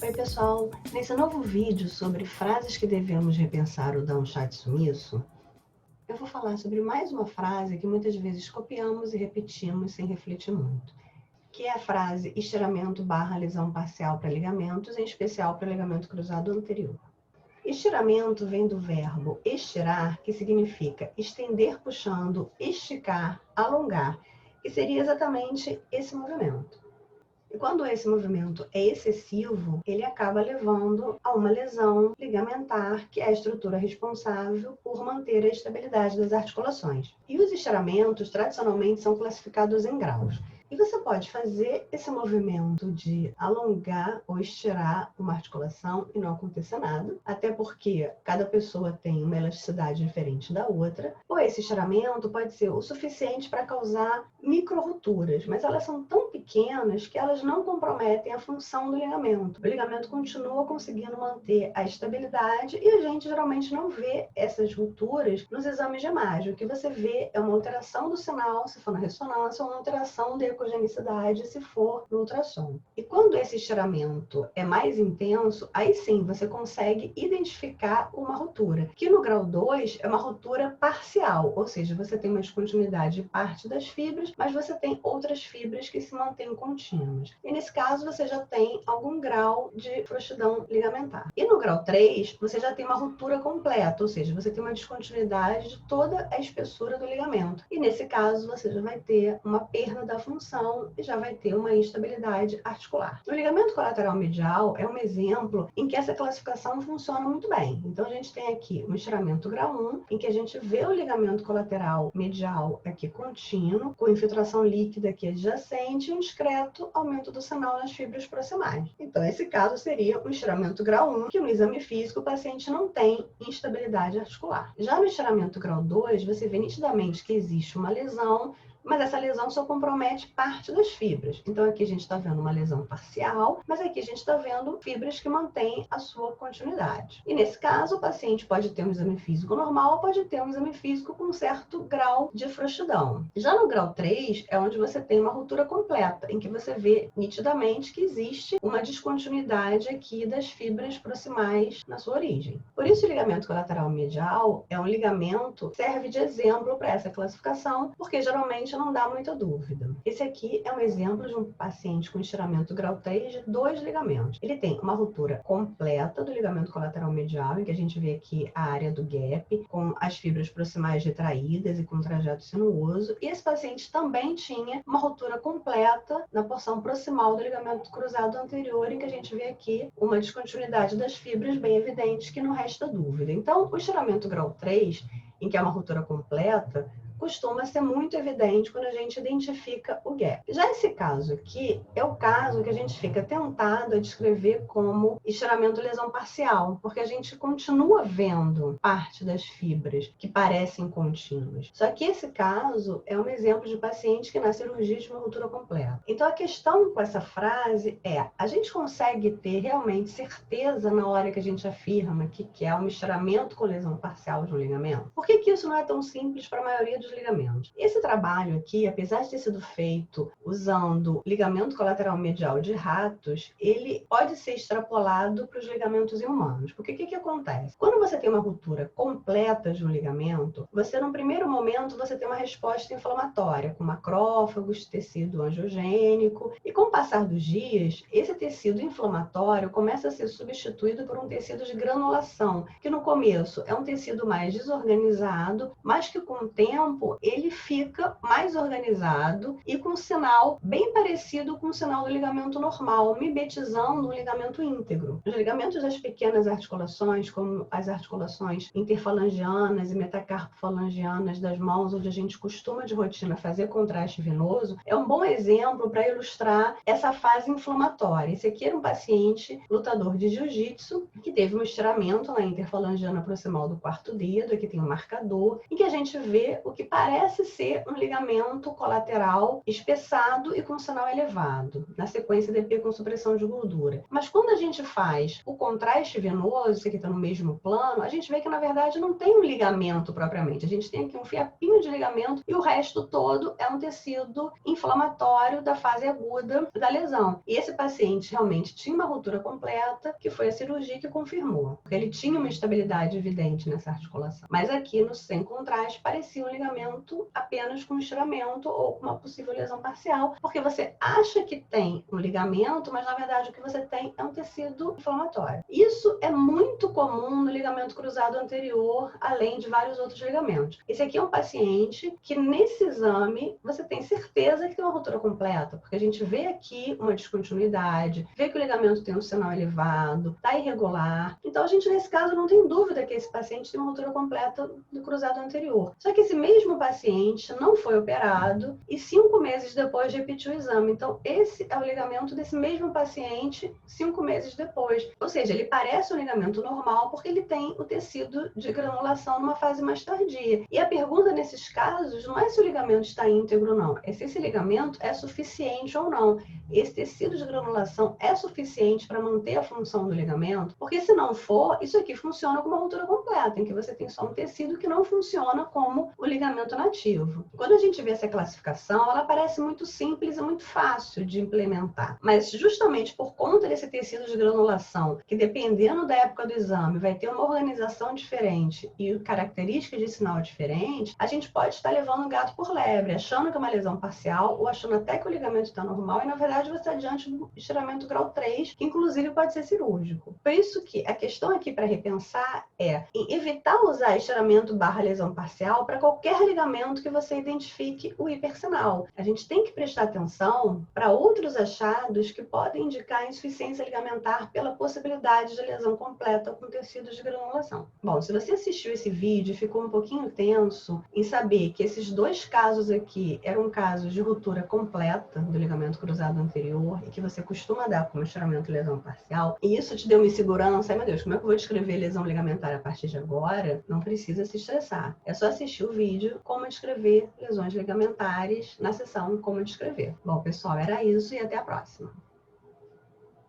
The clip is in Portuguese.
Oi pessoal, nesse novo vídeo sobre frases que devemos repensar ou dar um chá de sumiço, eu vou falar sobre mais uma frase que muitas vezes copiamos e repetimos sem refletir muito, que é a frase estiramento/lesão parcial para ligamentos, em especial para ligamento cruzado anterior. Estiramento vem do verbo estirar, que significa estender puxando, esticar, alongar, que seria exatamente esse movimento. E quando esse movimento é excessivo, ele acaba levando a uma lesão ligamentar, que é a estrutura responsável por manter a estabilidade das articulações. E os estiramentos, tradicionalmente, são classificados em graus. E você pode fazer esse movimento de alongar ou estirar uma articulação e não acontecer nada, até porque cada pessoa tem uma elasticidade diferente da outra, ou esse estiramento pode ser o suficiente para causar micro-rupturas, mas elas são tão pequenas que elas não comprometem a função do ligamento. O ligamento continua conseguindo manter a estabilidade e a gente geralmente não vê essas rupturas nos exames de imagem. O que você vê é uma alteração do sinal, se for na ressonância, ou uma alteração da ecogenicidade, se for no ultrassom. E quando esse estiramento é mais intenso, aí sim você consegue identificar uma ruptura, que no grau 2 é uma ruptura parcial, ou seja, você tem uma descontinuidade de parte das fibras, mas você tem outras fibras que se mantêm contínuas. E nesse caso você já tem algum grau de frouxidão ligamentar. E no grau 3, você já tem uma ruptura completa, ou seja, você tem uma descontinuidade de toda a espessura do ligamento. E nesse caso você já vai ter uma perda da função e já vai ter uma instabilidade articular. O ligamento colateral medial é um exemplo em que essa classificação funciona muito bem. Então a gente tem aqui um estiramento grau 1, em que a gente vê o ligamento colateral medial aqui contínuo, com infiltração líquida aqui adjacente e um discreto aumento do sinal nas fibras proximais. Então esse caso seria um estiramento grau 1, que no exame físico o paciente não tem instabilidade articular. Já no estiramento grau 2, você vê nitidamente que existe uma lesão, mas essa lesão só compromete parte das fibras. Então aqui a gente está vendo uma lesão parcial, mas aqui a gente está vendo fibras que mantêm a sua continuidade. E nesse caso, o paciente pode ter um exame físico normal ou pode ter um exame físico com um certo grau de frouxidão. Já no grau 3 é onde você tem uma ruptura completa, em que você vê nitidamente que existe uma descontinuidade aqui das fibras proximais na sua origem. Por isso o ligamento colateral medial é um ligamento que serve de exemplo para essa classificação, porque geralmente não dá muita dúvida. Esse aqui é um exemplo de um paciente com estiramento grau 3 de 2 ligamentos. Ele tem uma ruptura completa do ligamento colateral medial, em que a gente vê aqui a área do gap, com as fibras proximais retraídas e com trajeto sinuoso. E esse paciente também tinha uma ruptura completa na porção proximal do ligamento cruzado anterior, em que a gente vê aqui uma descontinuidade das fibras bem evidente, que não resta dúvida. Então, o estiramento grau 3, em que é uma ruptura completa, costuma ser muito evidente quando a gente identifica o gap. Já esse caso aqui é o caso que a gente fica tentado a descrever como estiramento lesão parcial, porque a gente continua vendo parte das fibras que parecem contínuas. Só que esse caso é um exemplo de paciente que na cirurgia de uma ruptura completa. Então a questão com essa frase é: a gente consegue ter realmente certeza na hora que a gente afirma que é um estiramento com lesão parcial de um ligamento? Por que isso não é tão simples para a maioria dos ligamentos? Esse trabalho aqui, apesar de ter sido feito usando ligamento colateral medial de ratos, ele pode ser extrapolado para os ligamentos em humanos. Porque o que acontece? Quando você tem uma ruptura completa de um ligamento, você, num primeiro momento, você tem uma resposta inflamatória, com macrófagos, tecido angiogênico, e com o passar dos dias, esse tecido inflamatório começa a ser substituído por um tecido de granulação, que no começo é um tecido mais desorganizado, mas que com o tempo ele fica mais organizado e com um sinal bem parecido com o sinal do ligamento normal, mimetizando um ligamento íntegro. Os ligamentos das pequenas articulações, como as articulações interfalangianas e metacarpofalangianas das mãos, onde a gente costuma de rotina fazer contraste venoso, é um bom exemplo para ilustrar essa fase inflamatória. Esse aqui era um paciente lutador de jiu-jitsu que teve um estiramento na interfalangiana proximal do quarto dedo, aqui tem um marcador, em que a gente vê o que parece ser um ligamento colateral espessado e com sinal elevado, na sequência DP com supressão de gordura. Mas quando a gente faz o contraste venoso, isso aqui está no mesmo plano, a gente vê que na verdade não tem um ligamento propriamente. A gente tem aqui um fiapinho de ligamento e o resto todo é um tecido inflamatório da fase aguda da lesão. E esse paciente realmente tinha uma ruptura completa, que foi a cirurgia que confirmou. Porque ele tinha uma estabilidade evidente nessa articulação. Mas aqui no sem contraste parecia um ligamento apenas com estiramento ou com uma possível lesão parcial, porque você acha que tem um ligamento, mas na verdade o que você tem é um tecido inflamatório. Isso é muito comum no ligamento cruzado anterior, além de vários outros ligamentos. Esse aqui é um paciente que nesse exame você tem certeza que tem uma ruptura completa, porque a gente vê aqui uma descontinuidade, vê que o ligamento tem um sinal elevado, está irregular. Então a gente nesse caso não tem dúvida que esse paciente tem uma ruptura completa do cruzado anterior. Só que esse mesmo paciente não foi operado e 5 meses depois repetiu o exame. Então esse é o ligamento desse mesmo paciente 5 meses depois. Ou seja, ele parece um ligamento normal porque ele tem o tecido de granulação numa fase mais tardia. E a pergunta nesses casos não é se o ligamento está íntegro ou não, é se esse ligamento é suficiente ou não. Esse tecido de granulação é suficiente para manter a função do ligamento? Porque se não for, isso aqui funciona como uma ruptura completa, em que você tem só um tecido que não funciona como o ligamento nativo. Quando a gente vê essa classificação, ela parece muito simples e muito fácil de implementar. Mas justamente por conta desse tecido de granulação, que dependendo da época do exame, vai ter uma organização diferente e características de sinal diferentes, a gente pode estar levando o gato por lebre, achando que é uma lesão parcial ou achando até que o ligamento está normal e, na verdade, você está diante do estiramento grau 3, que inclusive pode ser cirúrgico. Por isso que a questão aqui para repensar é em evitar usar estiramento / lesão parcial para qualquer ligamento que você identifique o hipersinal. A gente tem que prestar atenção para outros achados que podem indicar insuficiência ligamentar pela possibilidade de lesão completa com tecidos de granulação. Bom, se você assistiu esse vídeo e ficou um pouquinho tenso em saber que esses dois casos aqui eram casos de ruptura completa do ligamento cruzado anterior e que você costuma dar como estiramento e lesão parcial, e isso te deu uma insegurança, ai meu Deus, como é que eu vou descrever lesão ligamentar a partir de agora? Não precisa se estressar. É só assistir o vídeo Como Descrever Lesões Ligamentares na seção Como Descrever. Bom, pessoal, era isso e até a próxima.